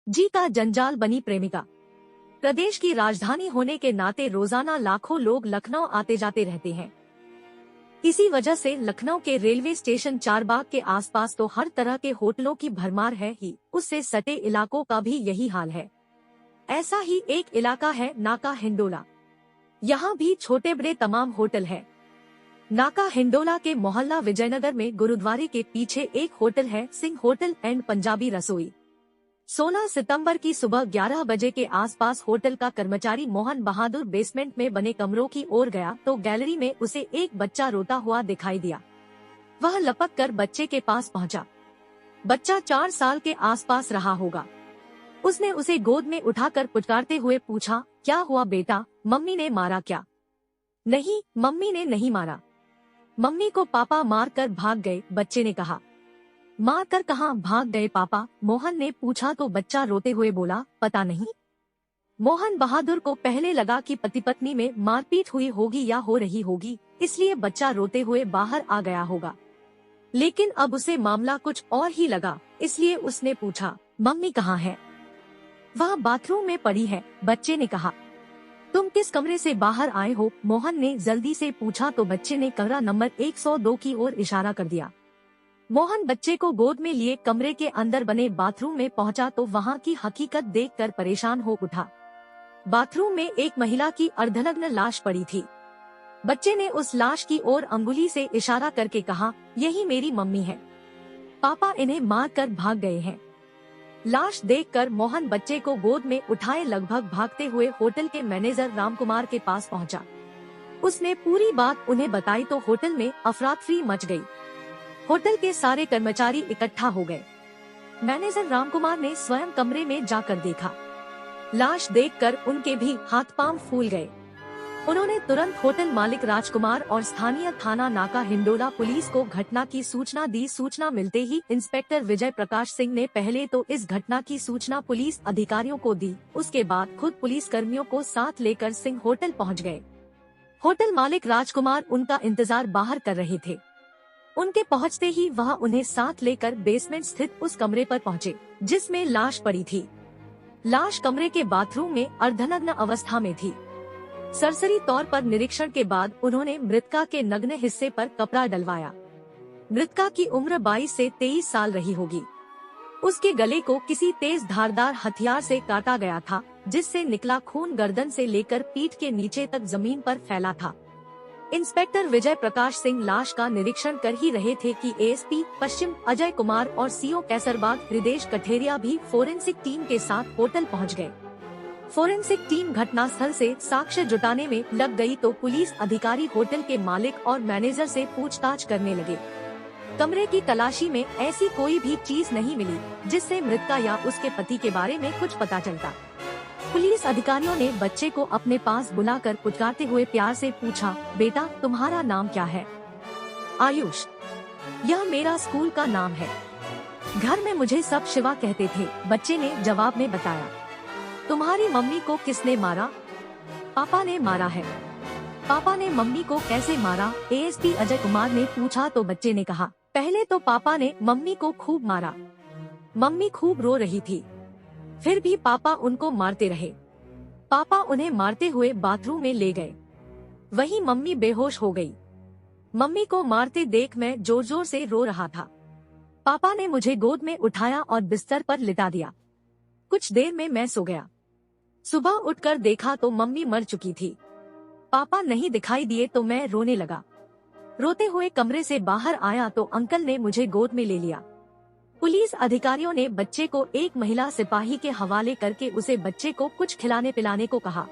जी का जंजाल बनी प्रेमिका। प्रदेश की राजधानी होने के नाते रोजाना लाखों लोग लखनऊ आते जाते रहते हैं। इसी वजह से लखनऊ के रेलवे स्टेशन चारबाग के आसपास तो हर तरह के होटलों की भरमार है ही, उससे सटे इलाकों का भी यही हाल है। ऐसा ही एक इलाका है नाका हिंडोला। यहाँ भी छोटे बड़े तमाम होटल है। नाका हिंडोला के मोहल्ला विजयनगर में गुरुद्वारे के पीछे एक होटल है, सिंह होटल एंड पंजाबी रसोई। 16 सितंबर की सुबह 11 बजे के आसपास होटल का कर्मचारी मोहन बहादुर बेसमेंट में बने कमरों की ओर गया तो गैलरी में उसे एक बच्चा रोता हुआ दिखाई दिया। वह लपक कर बच्चे के पास पहुंचा। बच्चा 4 साल के आसपास रहा होगा। उसने उसे गोद में उठाकर पुचकारते हुए पूछा, क्या हुआ बेटा, मम्मी ने मारा क्या? नहीं, मम्मी ने नहीं मारा। मम्मी को पापा मार कर भाग गए, बच्चे ने कहा। मार कर कहाँ भाग गए पापा? मोहन ने पूछा तो बच्चा रोते हुए बोला, पता नहीं। मोहन बहादुर को पहले लगा कि पति पत्नी में मारपीट हुई होगी या हो रही होगी, इसलिए बच्चा रोते हुए बाहर आ गया होगा। लेकिन अब उसे मामला कुछ और ही लगा, इसलिए उसने पूछा, मम्मी कहाँ है? वह बाथरूम में पड़ी है, बच्चे ने कहा। तुम किस कमरे से बाहर आए हो? मोहन ने जल्दी से पूछा तो बच्चे ने कमरा नंबर 102 की ओर इशारा कर दिया। मोहन बच्चे को गोद में लिए कमरे के अंदर बने बाथरूम में पहुंचा तो वहां की हकीकत देखकर परेशान हो उठा। बाथरूम में एक महिला की अर्धनग्न लाश पड़ी थी। बच्चे ने उस लाश की ओर अंगुली से इशारा करके कहा, यही मेरी मम्मी है, पापा इन्हें मार कर भाग गए हैं। लाश देखकर मोहन बच्चे को गोद में उठाए लगभग भागते हुए होटल के मैनेजर रामकुमार के पास पहुंचा। उसने पूरी बात उन्हें बताई तो होटल में अफरा-तफरी मच गई। होटल के सारे कर्मचारी इकट्ठा हो गए। मैनेजर रामकुमार ने स्वयं कमरे में जाकर देखा। लाश देखकर उनके भी हाथ पांव फूल गए। उन्होंने तुरंत होटल मालिक राजकुमार और स्थानीय थाना नाका हिंडोला पुलिस को घटना की सूचना दी। सूचना मिलते ही इंस्पेक्टर विजय प्रकाश सिंह ने पहले तो इस घटना की सूचना पुलिस अधिकारियों को दी, उसके बाद खुद पुलिस कर्मियों को साथ लेकर सिंह होटल पहुंच गए। होटल मालिक राजकुमार उनका इंतजार बाहर कर रहे थे। उनके पहुंचते ही वह उन्हें साथ लेकर बेसमेंट स्थित उस कमरे पर पहुंचे जिसमें लाश पड़ी थी। लाश कमरे के बाथरूम में अर्धनग्न अवस्था में थी। सरसरी तौर पर निरीक्षण के बाद उन्होंने मृतका के नग्न हिस्से पर कपड़ा डलवाया। मृतका की उम्र 22 से 23 साल रही होगी। उसके गले को किसी तेज धारदार हथियार से काटा गया था, जिससे निकला खून गर्दन से लेकर पीठ के नीचे तक जमीन पर फैला था। इंस्पेक्टर विजय प्रकाश सिंह लाश का निरीक्षण कर ही रहे थे कि एएसपी पश्चिम अजय कुमार और सीओ कैसरबाग हृदेश कठेरिया भी फोरेंसिक टीम के साथ होटल पहुंच गए। फोरेंसिक टीम घटनास्थल से साक्ष्य जुटाने में लग गई तो पुलिस अधिकारी होटल के मालिक और मैनेजर से पूछताछ करने लगे। कमरे की तलाशी में ऐसी कोई भी चीज नहीं मिली जिससे मृतका या उसके पति के बारे में कुछ पता चलता। पुलिस अधिकारियों ने बच्चे को अपने पास बुलाकर पुचकारते हुए प्यार से पूछा, बेटा तुम्हारा नाम क्या है? आयुष। यह मेरा स्कूल का नाम है। घर में मुझे सब शिवा कहते थे, बच्चे ने जवाब में बताया। तुम्हारी मम्मी को किसने मारा? पापा ने मारा है। पापा ने मम्मी को कैसे मारा? एएसपी अजय कुमार ने पूछा तो बच्चे ने कहा, पहले तो पापा ने मम्मी को खूब मारा। मम्मी खूब रो रही थी, फिर भी पापा उनको मारते रहे। पापा उन्हें मारते हुए बाथरूम में ले गए। वहीं मम्मी बेहोश हो गई। मम्मी को मारते देख मैं जोर जोर से रो रहा था। पापा ने मुझे गोद में उठाया और बिस्तर पर लिटा दिया। कुछ देर में मैं सो गया। सुबह उठकर देखा तो मम्मी मर चुकी थी। पापा नहीं दिखाई दिए तो मैं रोने लगा। रोते हुए कमरे से बाहर आया तो अंकल ने मुझे गोद में ले लिया। पुलिस अधिकारियों ने बच्चे को एक महिला सिपाही के हवाले करके उसे बच्चे को कुछ खिलाने पिलाने को कहा।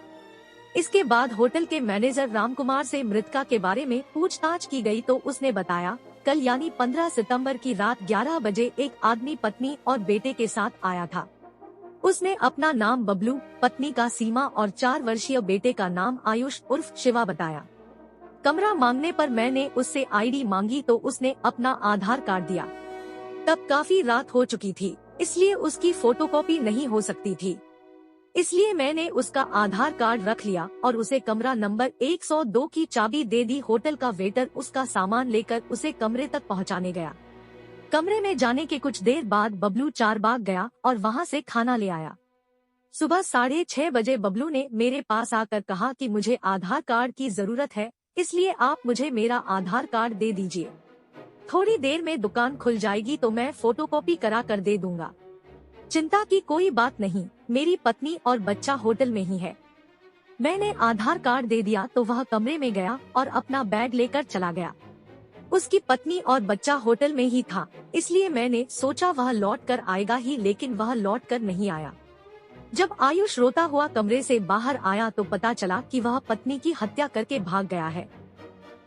इसके बाद होटल के मैनेजर रामकुमार से मृतका के बारे में पूछताछ की गई तो उसने बताया, कल यानी 15 सितंबर की रात 11 बजे एक आदमी पत्नी और बेटे के साथ आया था। उसने अपना नाम बबलू, पत्नी का सीमा और 4 वर्षीय बेटे का नाम आयुष उर्फ शिवा बताया। कमरा मांगने पर मैंने उससे आईडी मांगी तो उसने अपना आधार कार्ड दिया। तब काफी रात हो चुकी थी, इसलिए उसकी फोटोकॉपी नहीं हो सकती थी। इसलिए मैंने उसका आधार कार्ड रख लिया और उसे कमरा नंबर 102 की चाबी दे दी। होटल का वेटर उसका सामान लेकर उसे कमरे तक पहुंचाने गया। कमरे में जाने के कुछ देर बाद बबलू चारबाग गया और वहां से खाना ले आया। सुबह 6:30 बजे बबलू ने मेरे पास आकर कहा कि मुझे आधार कार्ड की जरूरत है, इसलिए आप मुझे मेरा आधार कार्ड दे दीजिए। थोड़ी देर में दुकान खुल जाएगी तो मैं फोटोकॉपी करा कर दे दूंगा। चिंता की कोई बात नहीं, मेरी पत्नी और बच्चा होटल में ही है। मैंने आधार कार्ड दे दिया तो वह कमरे में गया और अपना बैग लेकर चला गया। उसकी पत्नी और बच्चा होटल में ही था, इसलिए मैंने सोचा वह लौट कर आएगा ही, लेकिन वह लौट कर नहीं आया। जब आयुष रोता हुआ कमरे से बाहर आया तो पता चला कि वह पत्नी की हत्या करके भाग गया है।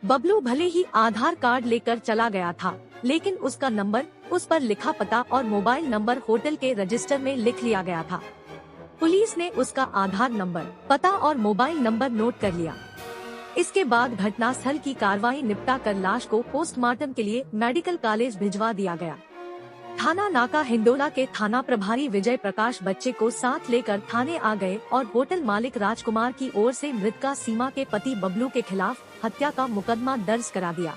बबलू भले ही आधार कार्ड लेकर चला गया था, लेकिन उसका नंबर, उस पर लिखा पता और मोबाइल नंबर होटल के रजिस्टर में लिख लिया गया था। पुलिस ने उसका आधार नंबर, पता और मोबाइल नंबर नोट कर लिया। इसके बाद घटनास्थल की कार्रवाई निपटा कर लाश को पोस्टमार्टम के लिए मेडिकल कॉलेज भिजवा दिया गया। थाना नाका हिंडोला के थाना प्रभारी विजय प्रकाश बच्चे को साथ लेकर थाने आ गए और होटल मालिक राजकुमार की ओर से मृतका सीमा के पति बबलू के खिलाफ हत्या का मुकदमा दर्ज करा दिया।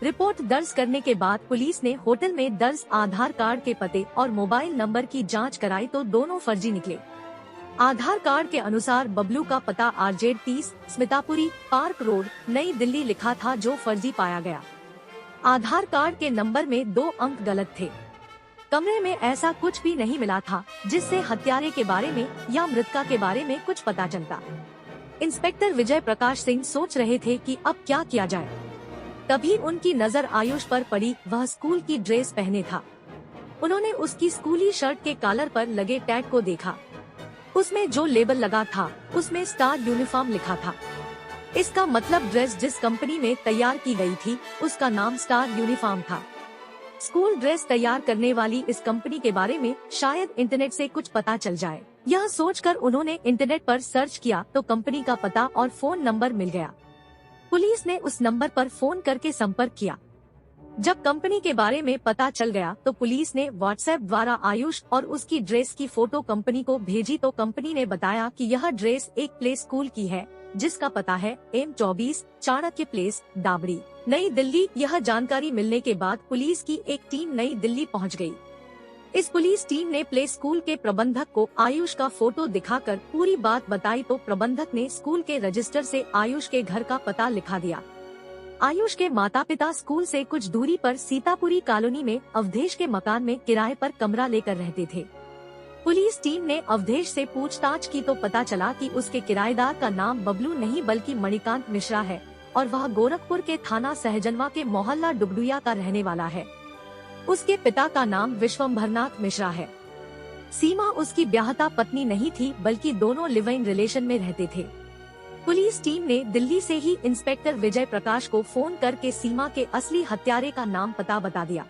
रिपोर्ट दर्ज करने के बाद पुलिस ने होटल में दर्ज आधार कार्ड के पते और मोबाइल नंबर की जांच कराई तो दोनों फर्जी निकले। आधार कार्ड के अनुसार बबलू का पता RZ 30 स्मितापुरी पार्क रोड नई दिल्ली लिखा था, जो फर्जी पाया गया। आधार कार्ड के नंबर में 2 अंक गलत थे। कमरे में ऐसा कुछ भी नहीं मिला था जिससे हत्यारे के बारे में या मृतका के बारे में कुछ पता चलता। इंस्पेक्टर विजय प्रकाश सिंह सोच रहे थे कि अब क्या किया जाए। तभी उनकी नजर आयुष पर पड़ी। वह स्कूल की ड्रेस पहने था। उन्होंने उसकी स्कूली शर्ट के कॉलर पर लगे टैग को देखा। उसमें जो लेबल लगा था उसमें स्टार यूनिफॉर्म लिखा था। इसका मतलब ड्रेस जिस कंपनी में तैयार की गई थी उसका नाम स्टार यूनिफॉर्म था। स्कूल ड्रेस तैयार करने वाली इस कंपनी के बारे में शायद इंटरनेट से कुछ पता चल जाए। यह सोचकर उन्होंने इंटरनेट पर सर्च किया तो कंपनी का पता और फोन नंबर मिल गया। पुलिस ने उस नंबर पर फोन करके संपर्क किया। जब कंपनी के बारे में पता चल गया तो पुलिस ने व्हाट्सएप द्वारा आयुष और उसकी ड्रेस की फोटो कंपनी को भेजी तो कंपनी ने बताया कि यह ड्रेस एक प्ले स्कूल की है जिसका पता है M24 चाणक्य प्लेस, डाबरी, नई दिल्ली। यह जानकारी मिलने के बाद पुलिस की एक टीम नई दिल्ली पहुंच गई। इस पुलिस टीम ने प्ले स्कूल के प्रबंधक को आयुष का फोटो दिखाकर पूरी बात बताई तो प्रबंधक ने स्कूल के रजिस्टर से आयुष के घर का पता लिखा दिया। आयुष के माता पिता स्कूल से कुछ दूरी पर सीतापुरी कॉलोनी में अवधेश के मकान में किराए पर कमरा लेकर रहते थे। पुलिस टीम ने अवधेश से पूछताछ की तो पता चला कि उसके किराएदार का नाम बबलू नहीं बल्कि मणिकांत मिश्रा है और वह गोरखपुर के थाना सहजनवा के मोहल्ला डुगडुया का रहने वाला है। उसके पिता का नाम विश्वम्भरनाथ मिश्रा है। सीमा उसकी ब्याहता पत्नी नहीं थी बल्कि दोनों लिव इन रिलेशन में रहते थे। पुलिस टीम ने दिल्ली से ही इंस्पेक्टर विजय प्रकाश को फोन करके सीमा के असली हत्यारे का नाम पता बता दिया।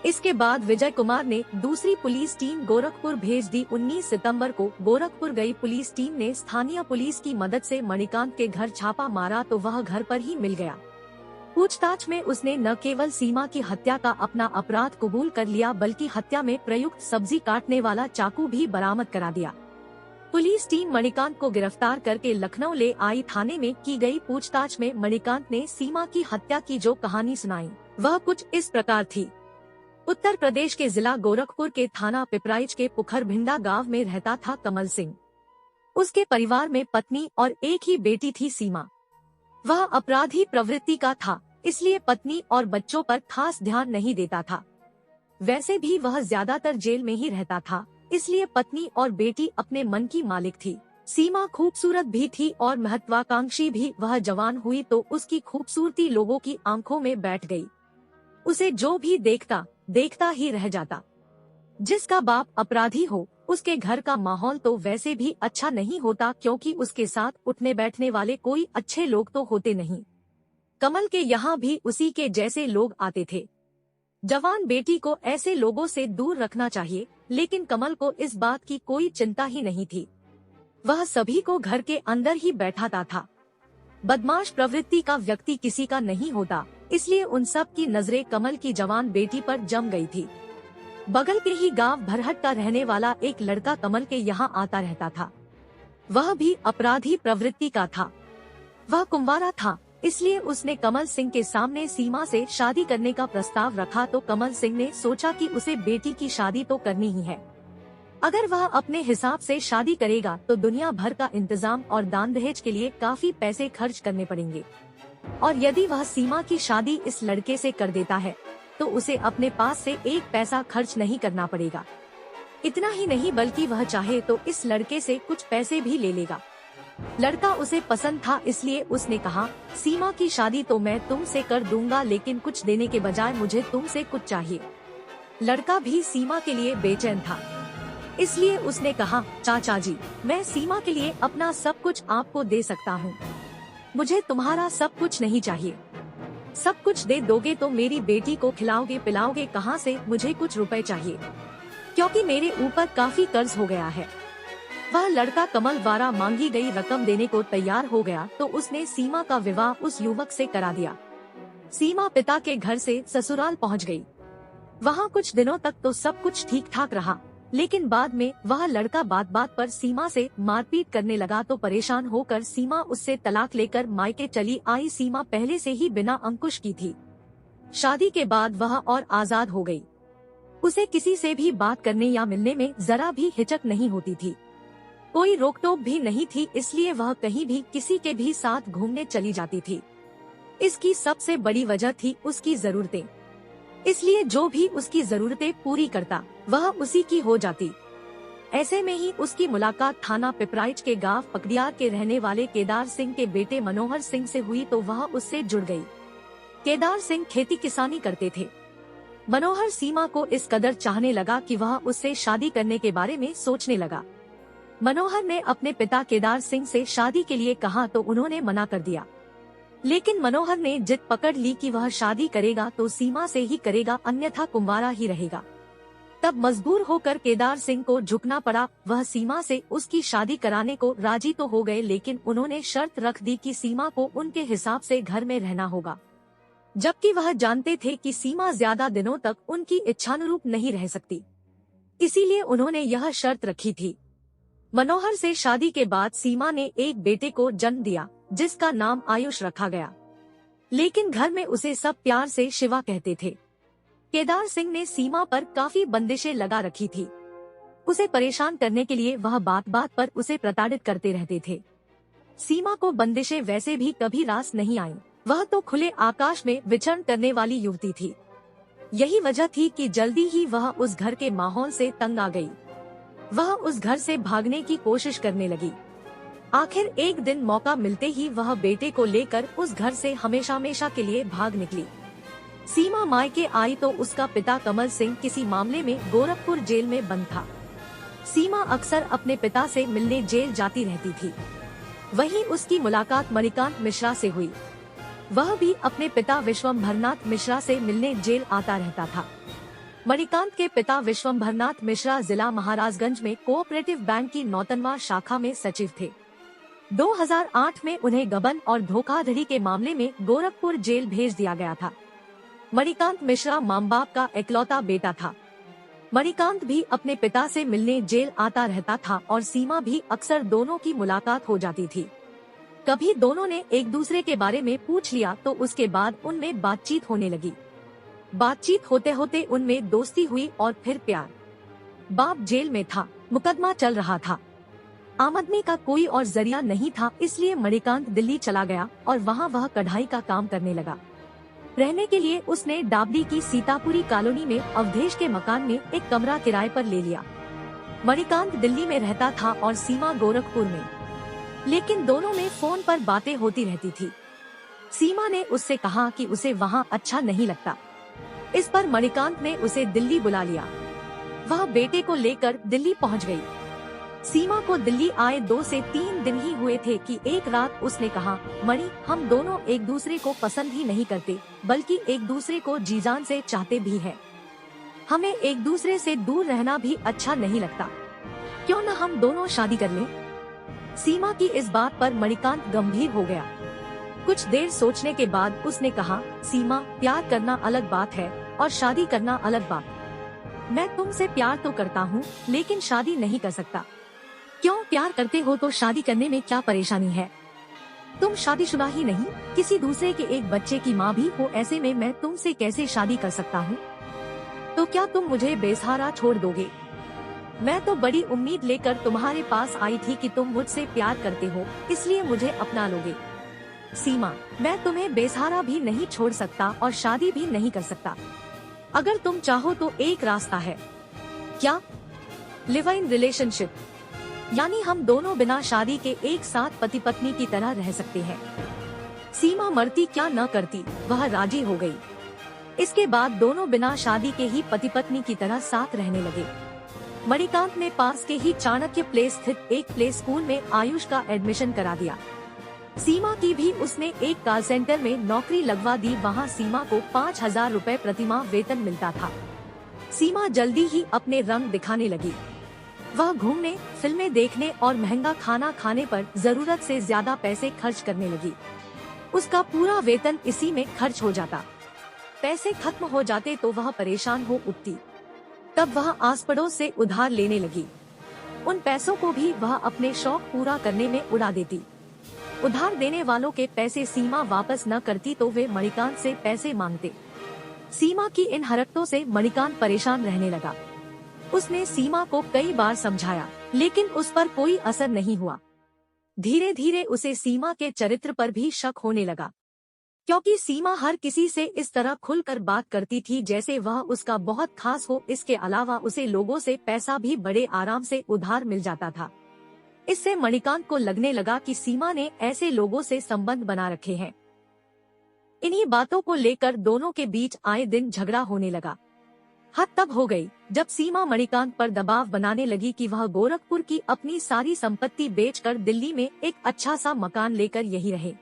इसके बाद विजय कुमार ने दूसरी पुलिस टीम गोरखपुर भेज दी। 19 सितंबर को गोरखपुर गई पुलिस टीम ने स्थानीय पुलिस की मदद से मणिकांत के घर छापा मारा तो वह घर पर ही मिल गया। पूछताछ में उसने न केवल सीमा की हत्या का अपना अपराध कबूल कर लिया बल्कि हत्या में प्रयुक्त सब्जी काटने वाला चाकू भी बरामद करा दिया। पुलिस टीम मणिकांत को गिरफ्तार करके लखनऊ ले आई। थाने में की गई पूछताछ में मणिकांत ने सीमा की हत्या की जो कहानी सुनाई वह कुछ इस प्रकार थी। उत्तर प्रदेश के जिला गोरखपुर के थाना पिपराइच के पुखरभिंडा गांव में रहता था कमल सिंह। उसके परिवार में पत्नी और एक ही बेटी थी सीमा। वह अपराधी प्रवृत्ति का था, इसलिए पत्नी और बच्चों पर खास ध्यान नहीं देता था। वैसे भी वह ज्यादातर जेल में ही रहता था, इसलिए पत्नी और बेटी अपने मन की मालिक थी। सीमा खूबसूरत भी थी और महत्वाकांक्षी भी। वह जवान हुई तो उसकी खूबसूरती लोगों की आंखों में बैठ गई। उसे जो भी देखता ही रह जाता। जिसका बाप अपराधी हो उसके घर का माहौल तो वैसे भी अच्छा नहीं होता, क्योंकि उसके साथ उठने बैठने वाले कोई अच्छे लोग तो होते नहीं। कमल के यहाँ भी उसी के जैसे लोग आते थे। जवान बेटी को ऐसे लोगों से दूर रखना चाहिए, लेकिन कमल को इस बात की कोई चिंता ही नहीं थी। वह सभी को घर के अंदर ही बैठाता था। बदमाश प्रवृत्ति का व्यक्ति किसी का नहीं होता, इसलिए उन सब की नजरें कमल की जवान बेटी पर जम गई थी। बगल के ही गांव भरहट का रहने वाला एक लड़का कमल के यहाँ आता रहता था। वह भी अपराधी प्रवृत्ति का था। वह कुंवारा था, इसलिए उसने कमल सिंह के सामने सीमा से शादी करने का प्रस्ताव रखा तो कमल सिंह ने सोचा कि उसे बेटी की शादी तो करनी ही है। अगर वह अपने हिसाब से शादी करेगा तो दुनिया भर का इंतजाम और दान दहेज के लिए काफी पैसे खर्च करने पड़ेंगे, और यदि वह सीमा की शादी इस लड़के से कर देता है तो उसे अपने पास से एक पैसा खर्च नहीं करना पड़ेगा। इतना ही नहीं बल्कि वह चाहे तो इस लड़के से कुछ पैसे भी ले लेगा। लड़का उसे पसंद था, इसलिए उसने कहा, सीमा की शादी तो मैं तुमसे कर दूंगा, लेकिन कुछ देने के बजाय मुझे तुमसे कुछ चाहिए। लड़का भी सीमा के लिए बेचैन था, इसलिए उसने कहा, चाचा जी, मैं सीमा के लिए अपना सब कुछ आपको दे सकता हूँ। मुझे तुम्हारा सब कुछ नहीं चाहिए। सब कुछ दे दोगे तो मेरी बेटी को खिलाओगे पिलाओगे कहाँ से? मुझे कुछ रुपए चाहिए, क्योंकि मेरे ऊपर काफी कर्ज हो गया है। वह लड़का कमल द्वारा मांगी गई रकम देने को तैयार हो गया तो उसने सीमा का विवाह उस युवक से करा दिया। सीमा पिता के घर से ससुराल पहुंच गई। वहां कुछ दिनों तक तो सब कुछ ठीक ठाक रहा, लेकिन बाद में वह लड़का बात बात पर सीमा से मारपीट करने लगा तो परेशान होकर सीमा उससे तलाक लेकर मायके चली आई। सीमा पहले से ही बिना अंकुश की थी। शादी के बाद वह और आजाद हो गई। उसे किसी से भी बात करने या मिलने में जरा भी हिचक नहीं होती थी। कोई रोकटोक भी नहीं थी, इसलिए वह कहीं भी किसी के भी साथ घूमने चली जाती थी। इसकी सबसे बड़ी वजह थी उसकी जरूरतें, इसलिए जो भी उसकी जरूरतें पूरी करता वह उसी की हो जाती। ऐसे में ही उसकी मुलाकात थाना पिपराइच के गांव पकड़ियार के रहने वाले केदार सिंह के बेटे मनोहर सिंह से हुई तो वह उससे जुड़ गई। केदार सिंह खेती किसानी करते थे। मनोहर सीमा को इस कदर चाहने लगा कि वह उससे शादी करने के बारे में सोचने लगा। मनोहर ने अपने पिता केदार सिंह से शादी के लिए कहा तो उन्होंने मना कर दिया, लेकिन मनोहर ने जिद पकड़ ली कि वह शादी करेगा तो सीमा से ही करेगा, अन्यथा कुंवारा ही रहेगा। तब मजबूर होकर केदार सिंह को झुकना पड़ा। वह सीमा से उसकी शादी कराने को राजी तो हो गए, लेकिन उन्होंने शर्त रख दी कि सीमा को उनके हिसाब से घर में रहना होगा, जबकि वह जानते थे कि सीमा ज्यादा दिनों तक उनकी इच्छानुरूप नहीं रह सकती। इसीलिए उन्होंने यह शर्त रखी थी। मनोहर से शादी के बाद सीमा ने एक बेटे को जन्म दिया जिसका नाम आयुष रखा गया, लेकिन घर में उसे सब प्यार से शिवा कहते थे। केदार सिंह ने सीमा पर काफी बंदिशें लगा रखी थी। उसे परेशान करने के लिए वह बात बात पर उसे प्रताड़ित करते रहते थे। सीमा को बंदिशें वैसे भी कभी रास नहीं आईं। वह तो खुले आकाश में विचरण करने वाली युवती थी। यही वजह थी कि जल्दी ही वह उस घर के माहौल से तंग आ गई। वह उस घर से भागने की कोशिश करने लगी। आखिर एक दिन मौका मिलते ही वह बेटे को लेकर उस घर से हमेशा हमेशा के लिए भाग निकली। सीमा मायके आई तो उसका पिता कमल सिंह किसी मामले में गोरखपुर जेल में बंद था। सीमा अक्सर अपने पिता से मिलने जेल जाती रहती थी। वहीं उसकी मुलाकात मणिकांत मिश्रा से हुई। वह भी अपने पिता विश्वंभरनाथ मिश्रा से मिलने जेल आता रहता था। मणिकांत के पिता विश्वंभरनाथ मिश्रा जिला महाराजगंज में कोऑपरेटिव बैंक की नौतनवा शाखा में सचिव थे। 2008 में उन्हें गबन और धोखाधड़ी के मामले में गोरखपुर जेल भेज दिया गया था। मणिकांत मिश्रा मां बाप का इकलौता बेटा था। मणिकांत भी अपने पिता से मिलने जेल आता रहता था और सीमा भी अक्सर दोनों की मुलाकात हो जाती थी। कभी दोनों ने एक दूसरे के बारे में पूछ लिया तो उसके बाद उनमें बातचीत होने लगी। बातचीत होते होते उनमें दोस्ती हुई और फिर प्यार। बाप जेल में था, मुकदमा चल रहा था, आमदनी का कोई और जरिया नहीं था, इसलिए मणिकांत दिल्ली चला गया और वहाँ वह कढ़ाई का काम करने लगा। रहने के लिए उसने डाबडी की सीतापुरी कॉलोनी में अवधेश के मकान में एक कमरा किराए पर ले लिया। मणिकांत दिल्ली में रहता था और सीमा गोरखपुर में, लेकिन दोनों में फोन पर बातें होती रहती थी। सीमा ने उससे कहा कि उसे वहाँ अच्छा नहीं लगता। इस पर मणिकांत ने उसे दिल्ली बुला लिया। वह बेटे को लेकर दिल्ली पहुँच गयी। सीमा को दिल्ली आए 2 से 3 दिन ही हुए थे कि एक रात उसने कहा, मणि, हम दोनों एक दूसरे को पसंद ही नहीं करते, बल्कि एक दूसरे को जी जान से चाहते भी हैं। हमें एक दूसरे से दूर रहना भी अच्छा नहीं लगता। क्यों न हम दोनों शादी कर लें? सीमा की इस बात पर मणिकांत गंभीर हो गया। कुछ देर सोचने के बाद उसने कहा, सीमा, प्यार करना अलग बात है और शादी करना अलग बात। मैं तुमसे प्यार तो करता हूँ, लेकिन शादी नहीं कर सकता। क्यों? प्यार करते हो तो शादी करने में क्या परेशानी है? तुम शादीशुदा ही नहीं, किसी दूसरे के एक बच्चे की माँ भी हो, ऐसे में मैं तुमसे कैसे शादी कर सकता हूँ? तो क्या तुम मुझे बेसहारा छोड़ दोगे? मैं तो बड़ी उम्मीद लेकर तुम्हारे पास आई थी कि तुम मुझसे प्यार करते हो, इसलिए मुझे अपना लोगे। सीमा, मैं तुम्हें बेसहारा भी नहीं छोड़ सकता और शादी भी नहीं कर सकता। अगर तुम चाहो तो एक रास्ता है। क्या? लिव इन रिलेशनशिप, यानी हम दोनों बिना शादी के एक साथ पति पत्नी की तरह रह सकते हैं। सीमा मरती क्या न करती, वह राजी हो गई। इसके बाद दोनों बिना शादी के ही पति पत्नी की तरह साथ रहने लगे। मणिकांत ने पास के ही चाणक्य प्लेस स्थित एक प्ले स्कूल में आयुष का एडमिशन करा दिया। सीमा की भी उसने एक कॉल सेंटर में नौकरी लगवा दी। वहाँ सीमा को 5,000 रुपए प्रतिमाह वेतन मिलता था। सीमा जल्दी ही अपने रंग दिखाने लगी। वह घूमने, फिल्में देखने और महंगा खाना खाने पर जरूरत से ज्यादा पैसे खर्च करने लगी। उसका पूरा वेतन इसी में खर्च हो जाता। पैसे खत्म हो जाते तो वह परेशान हो उठती। तब वह आस पड़ोस से उधार लेने लगी। उन पैसों को भी वह अपने शौक पूरा करने में उड़ा देती। उधार देने वालों के पैसे सीमा वापस न करती तो वे मणिकांत से पैसे मांगते। सीमा की इन हरकतों से मणिकांत परेशान रहने लगा। उसने सीमा को कई बार समझाया, लेकिन उस पर कोई असर नहीं हुआ। धीरे धीरे उसे सीमा के चरित्र पर भी शक होने लगा, क्योंकि सीमा हर किसी से इस तरह खुलकर बात करती थी जैसे वह उसका बहुत खास हो। इसके अलावा उसे लोगों से पैसा भी बड़े आराम से उधार मिल जाता था। इससे मणिकांत को लगने लगा कि सीमा ने ऐसे लोगों से संबंध बना रखे हैं। इन्हीं बातों को लेकर दोनों के बीच आए दिन झगड़ा होने लगा। हद तब हो गई जब सीमा मणिकांत पर दबाव बनाने लगी कि वह गोरखपुर की अपनी सारी संपत्ति बेचकर दिल्ली में एक अच्छा सा मकान लेकर यही रहे।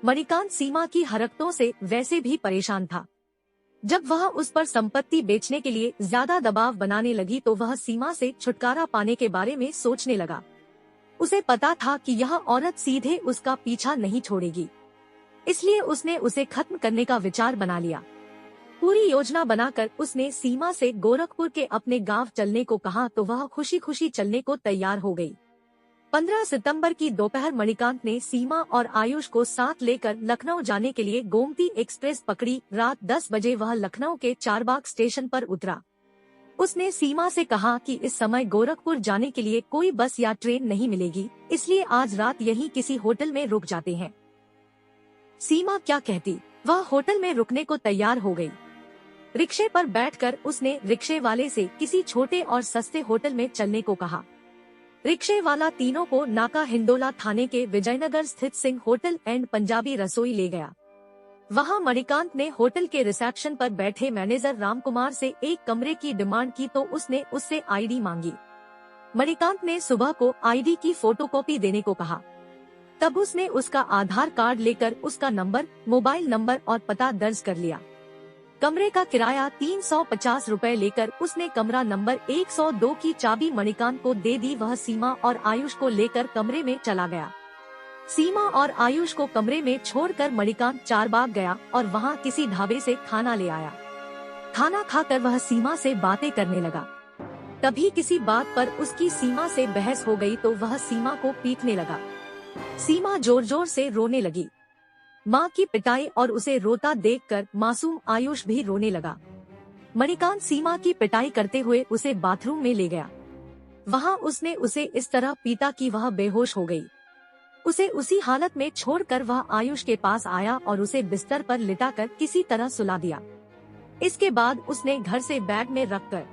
मणिकांत सीमा की हरकतों से वैसे भी परेशान था। जब वह उस पर संपत्ति बेचने के लिए ज्यादा दबाव बनाने लगी तो वह सीमा से छुटकारा पाने के बारे में सोचने लगा। उसे पता था कि यह औरत सीधे उसका पीछा नहीं छोड़ेगी, इसलिए उसने उसे खत्म करने का विचार बना लिया। पूरी योजना बनाकर उसने सीमा से गोरखपुर के अपने गांव चलने को कहा तो वह खुशी खुशी चलने को तैयार हो गई। 15 सितंबर की दोपहर मणिकांत ने सीमा और आयुष को साथ लेकर लखनऊ जाने के लिए गोमती एक्सप्रेस पकड़ी। रात 10 बजे वह लखनऊ के चारबाग स्टेशन पर उतरा। उसने सीमा से कहा कि इस समय गोरखपुर जाने के लिए कोई बस या ट्रेन नहीं मिलेगी, इसलिए आज रात यहीं किसी होटल में रुक जाते हैं। सीमा क्या कहती, वह होटल में रुकने को तैयार हो गई। रिक्शे पर बैठकर उसने रिक्शे वाले से किसी छोटे और सस्ते होटल में चलने को कहा। रिक्शे वाला तीनों को नाका हिंडोला थाने के विजयनगर स्थित सिंह होटल एंड पंजाबी रसोई ले गया। वहां मणिकांत ने होटल के रिसेप्शन पर बैठे मैनेजर रामकुमार से एक कमरे की डिमांड की तो उसने उससे आईडी मांगी। मणिकांत ने सुबह को आईडी की फोटोकॉपी देने को कहा। तब उसने उसका आधार कार्ड लेकर उसका नंबर, मोबाइल नंबर और पता दर्ज कर लिया। कमरे का किराया 350 रुपए लेकर उसने कमरा नंबर 102 की चाबी मणिकांत को दे दी। वह सीमा और आयुष को लेकर कमरे में चला गया। सीमा और आयुष को कमरे में छोड़कर मणिकांत चारबाग गया और वहां किसी ढाबे से खाना ले आया। खाना खाकर वह सीमा से बातें करने लगा। तभी किसी बात पर उसकी सीमा से बहस हो गई तो वह सीमा को पीटने लगा। सीमा जोर जोर से रोने लगी। माँ की पिटाई और उसे रोता देखकर मासूम आयुष भी रोने लगा। मणिकांत सीमा की पिटाई करते हुए उसे बाथरूम में ले गया। वहाँ उसने उसे इस तरह पीटा कि वह बेहोश हो गई। उसे उसी हालत में छोड़कर वह आयुष के पास आया और उसे बिस्तर पर लिटाकर किसी तरह सुला दिया। इसके बाद उसने घर से बैग में रखकर